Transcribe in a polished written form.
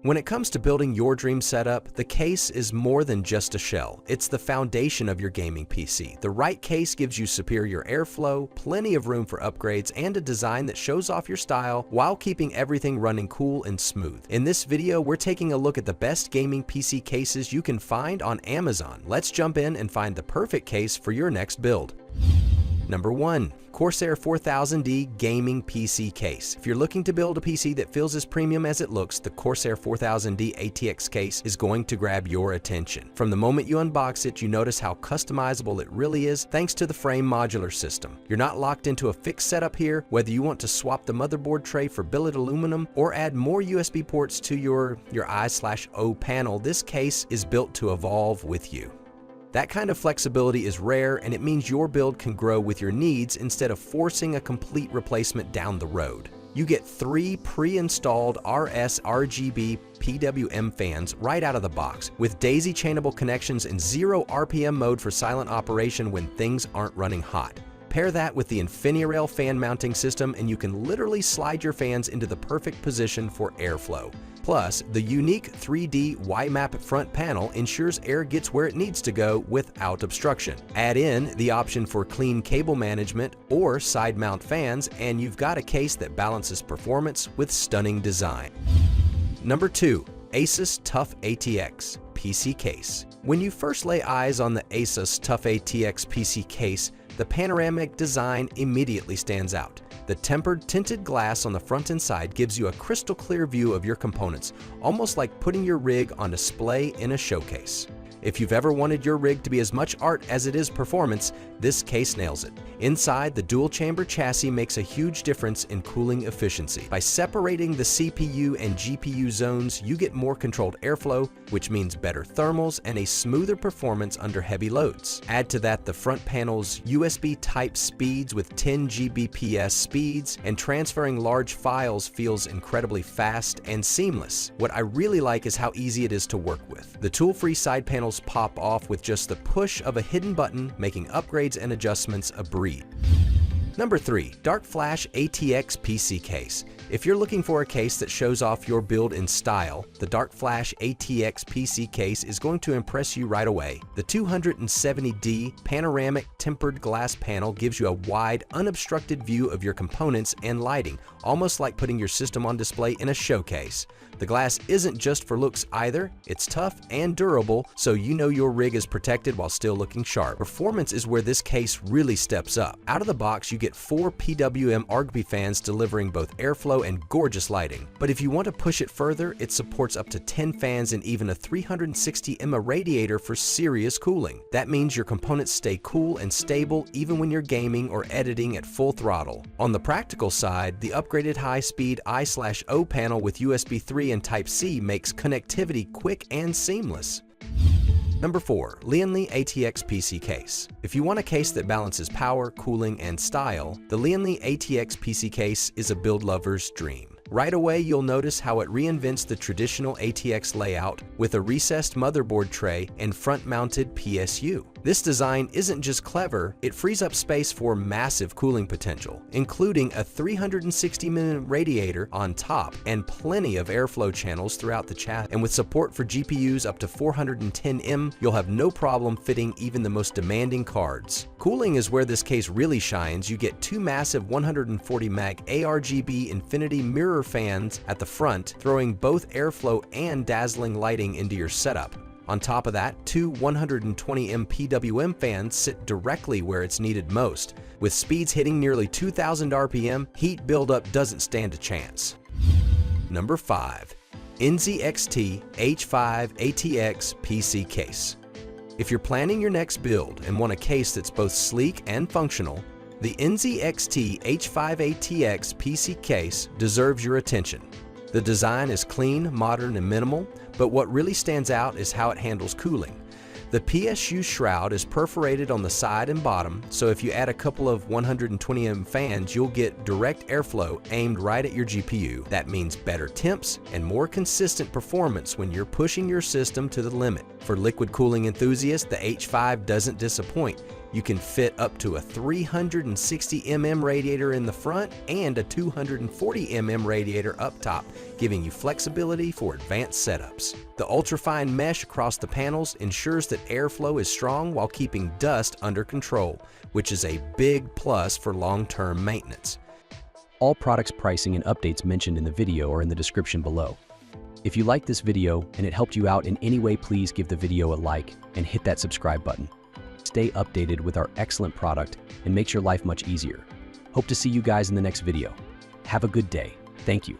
When it comes to building your dream setup, the case is more than just a shell. It's the foundation of your gaming PC. The right case gives you superior airflow, plenty of room for upgrades, and a design that shows off your style while keeping everything running cool and smooth. In this video, we're taking a look at the best gaming PC cases you can find on Amazon. Let's jump in and find the perfect case for your next build. Number 1. CORSAIR 4000D Gaming PC Case. If you're looking to build a PC that feels as premium as it looks, the CORSAIR 4000D ATX case is going to grab your attention. From the moment you unbox it, you notice how customizable it really is thanks to the frame modular system. You're not locked into a fixed setup here, whether you want to swap the motherboard tray for billet aluminum or add more USB ports to your I/O panel. This case is built to evolve with you. That kind of flexibility is rare, and it means your build can grow with your needs instead of forcing a complete replacement down the road. You get 3 pre-installed RGB PWM fans right out of the box, with daisy chainable connections and 0 RPM mode for silent operation when things aren't running hot. Pair that with the InfiniRail fan mounting system and you can literally slide your fans into the perfect position for airflow. Plus, the unique 3D Y-map front panel ensures air gets where it needs to go without obstruction. Add in the option for clean cable management or side mount fans, and you've got a case that balances performance with stunning design. Number 2. ASUS Tough ATX PC Case. When you first lay eyes on the ASUS Tough ATX PC Case, the panoramic design immediately stands out. The tempered tinted glass on the front and side gives you a crystal clear view of your components, almost like putting your rig on display in a showcase. If you've ever wanted your rig to be as much art as it is performance, this case nails it. Inside, the dual-chamber chassis makes a huge difference in cooling efficiency. By separating the CPU and GPU zones, you get more controlled airflow, which means better thermals and a smoother performance under heavy loads. Add to that the front panel's USB Type speeds with 10 Gbps speeds, and transferring large files feels incredibly fast and seamless. What I really like is how easy it is to work with. The tool-free side panels pop off with just the push of a hidden button, making upgrades and adjustments a breeze. Number 3. darkFlash ATX PC Case. If you're looking for a case that shows off your build in style, the darkFlash ATX PC Case is going to impress you right away. The 270D panoramic tempered glass panel gives you a wide, unobstructed view of your components and lighting, almost like putting your system on display in a showcase. The glass isn't just for looks either, it's tough and durable, so you know your rig is protected while still looking sharp. Performance is where this case really steps up. Out of the box, you get 4 PWM RGB fans delivering both airflow and gorgeous lighting. But if you want to push it further, it supports up to 10 fans and even a 360 mAh radiator for serious cooling. That means your components stay cool and stable even when you're gaming or editing at full throttle. On the practical side, the upgraded high-speed I/O panel with USB 3 and Type-C makes connectivity quick and seamless. Number 4. LIAN ATX PC Case. If you want a case that balances power, cooling, and style, the LIAN ATX PC Case is a build lover's dream. Right away, you'll notice how it reinvents the traditional ATX layout with a recessed motherboard tray and front-mounted PSU. This design isn't just clever, it frees up space for massive cooling potential, including a 360mm radiator on top and plenty of airflow channels throughout the chassis. And with support for GPUs up to 410M, you'll have no problem fitting even the most demanding cards. Cooling is where this case really shines. You get 2 massive 140 mag ARGB infinity mirror fans at the front, throwing both airflow and dazzling lighting into your setup. On top of that, 2 120M PWM fans sit directly where it's needed most. With speeds hitting nearly 2,000 RPM, heat buildup doesn't stand a chance. Number 5. NZXT H5 ATX PC Case. If you're planning your next build and want a case that's both sleek and functional, the NZXT H5 ATX PC Case deserves your attention. The design is clean, modern, and minimal, but what really stands out is how it handles cooling. The PSU shroud is perforated on the side and bottom, so if you add a couple of 120M fans, you'll get direct airflow aimed right at your GPU. That means better temps and more consistent performance when you're pushing your system to the limit. For liquid cooling enthusiasts, the H5 doesn't disappoint. You can fit up to a 360 mm radiator in the front and a 240 mm radiator up top, giving you flexibility for advanced setups. The ultrafine mesh across the panels ensures that airflow is strong while keeping dust under control, which is a big plus for long-term maintenance. All products pricing and updates mentioned in the video are in the description below. If you liked this video and it helped you out in any way, please give the video a like and hit that subscribe button. Stay updated with our excellent product and makes your life much easier. Hope to see you guys in the next video. Have a good day. Thank you.